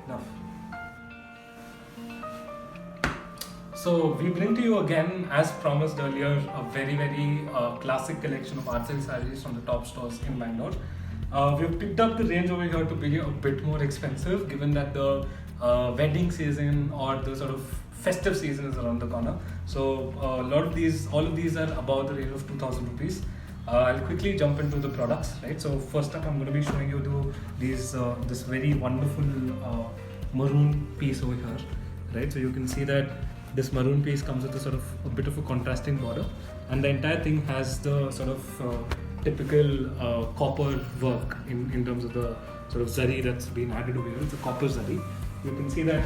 enough. So we bring to you again, as promised earlier, a very classic collection of art silk sarees from the top stores in Bangalore. We've picked up the range over here to be a bit more expensive, given that the wedding season or the sort of festive season is around the corner. So all of these are about the range of 2,000 rupees. I'll quickly jump into the products, right? So first up, I'm going to be showing you this very wonderful maroon piece over here, right? So you can see that this maroon piece comes with a bit of a contrasting border, and the entire thing has the sort of typical copper work in terms of the sort of zari that's been added over here. It's a copper zari. You can see that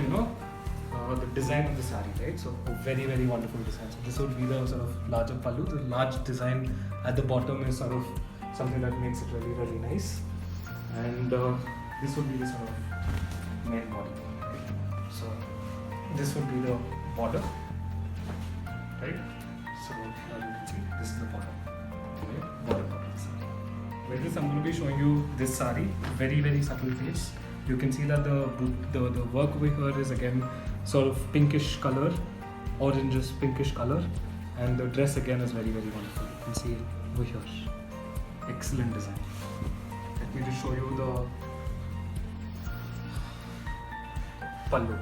the design of the sari, right? So a very wonderful design. So this would be the sort of larger pallu. The large design at the bottom is sort of something that makes it really nice, and this would be the sort of main body. Right? So this would be the border, right? So as you can see, this is the border. Okay? Border part of the sari. With this, I'm going to be showing you this sari. Very subtle piece. You can see that the work over here is again sort of pinkish color, oranges pinkish color, and the dress again is very wonderful. You can see over here, excellent design. Let me just show you the pallu.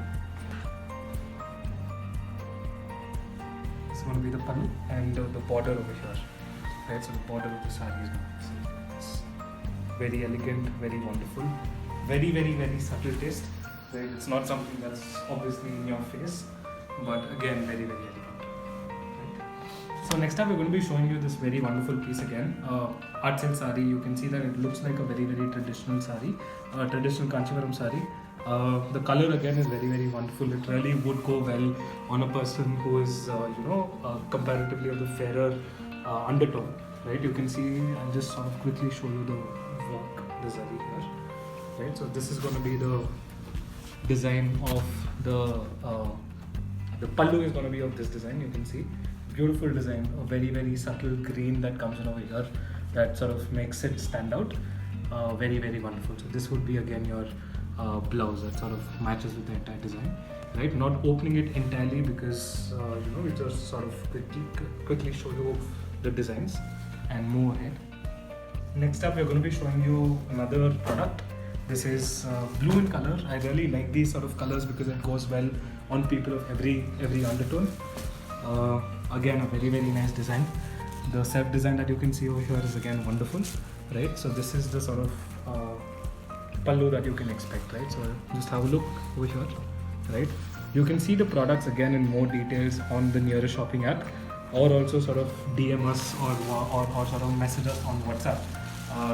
This is going to be the pallu and the border over here. Right, so the border of the sari is very elegant, very wonderful, very subtle taste. Right? It's not something that's obviously in your face, but again very elegant. Right? So next up, we're going to be showing you this very wonderful piece again, art silk sari. You can see that it looks like a very traditional sari, traditional Kanchivaram sari. The color again is very wonderful. It really would go well on a person who is comparatively of the fairer undertone, right? You can see, I'll just sort of quickly show you the work, the zari here, right? So this is going to be the design of the pallu is going to be of this design. You can see beautiful design, a very subtle green that comes in over here that sort of makes it stand out. Very wonderful. So this would be again your blouse that sort of matches with the entire design, right? Not opening it entirely because we just sort of quickly show you the designs and move ahead. Next up, we're going to be showing you another product. This is blue in color. I really like these sort of colors because it goes well on people of every undertone. Again, a very nice design. The self design that you can see over here is again wonderful, right? So this is the sort of pallu that you can expect, right? So just have a look over here, right? You can see the products again in more details on the nearest shopping app, or also sort of DM us or sort of message us on WhatsApp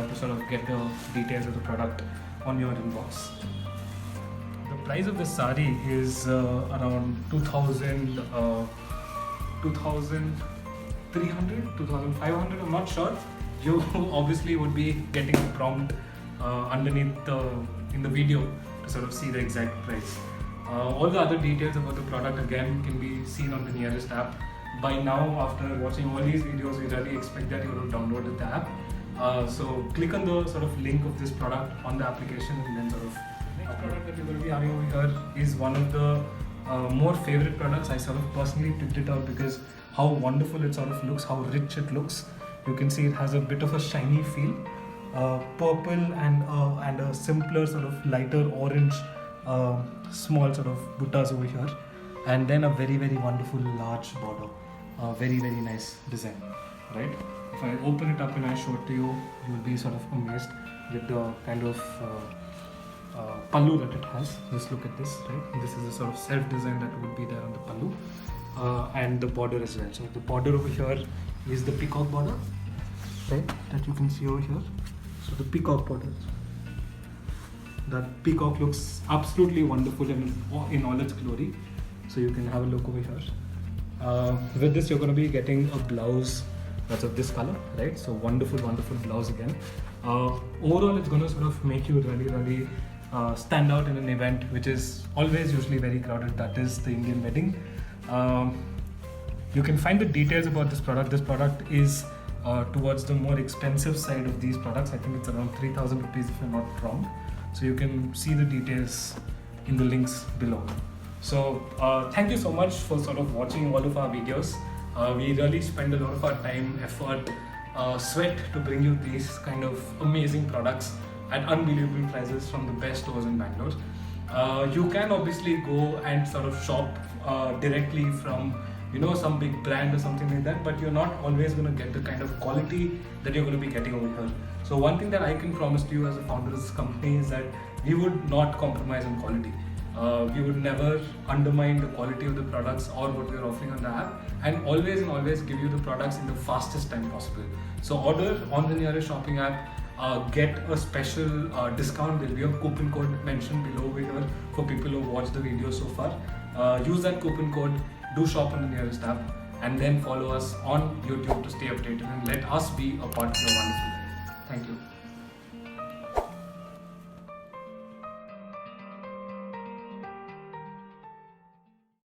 to sort of get the details of the product on your inbox. The price of this sari is around 2,300, 2,500, I'm not sure. You obviously would be getting a prompt underneath in the video to sort of see the exact price. All the other details about the product again can be seen on the nearest app. By now, after watching all these videos, we really expect that you would have downloaded the app. So click on the sort of link of this product on the application, and then sort of next product that you're going to be having over here is one of the more favorite products. I sort of personally picked it out because how wonderful it sort of looks, how rich it looks. You can see it has a bit of a shiny feel. Purple and a simpler sort of lighter orange small sort of buttas over here, and then a very wonderful large border. Very nice design, right? If I open it up and I show it to you, you will be sort of amazed with the kind of pallu that it has. Just look at this, right? This is the sort of self design that would be there on the pallu, and the border as well. So the border over here is the peacock border, right? That you can see over here. So the peacock border. That peacock looks absolutely wonderful in all its glory. So you can have a look over here. With this, you're going to be getting a blouse that's of this color, right? So wonderful blouse again. Overall, it's going to sort of make you really stand out in an event which is always usually very crowded. That is the Indian wedding. You can find the details about this product. This product is towards the more expensive side of these products. I think it's around 3,000 rupees if I'm not wrong. So you can see the details in the links below. So thank you so much for sort of watching all of our videos. We really spend a lot of our time, effort, sweat to bring you these kind of amazing products at unbelievable prices from the best stores in Bangalore. You can obviously go and sort of shop directly from some big brand or something like that, but you're not always going to get the kind of quality that you're going to be getting over here. So one thing that I can promise to you as a founder of this company is that we would not compromise on quality. We would never undermine the quality of the products or what we're offering on the app, and always give you the products in the fastest time possible. So order on the nearest shopping app, get a special discount. There'll be a coupon code mentioned below here for people who watched the video so far. Use that coupon code, do shop on the nearest app, and then follow us on YouTube to stay updated and let us be a part of your wonderful life. Thank you.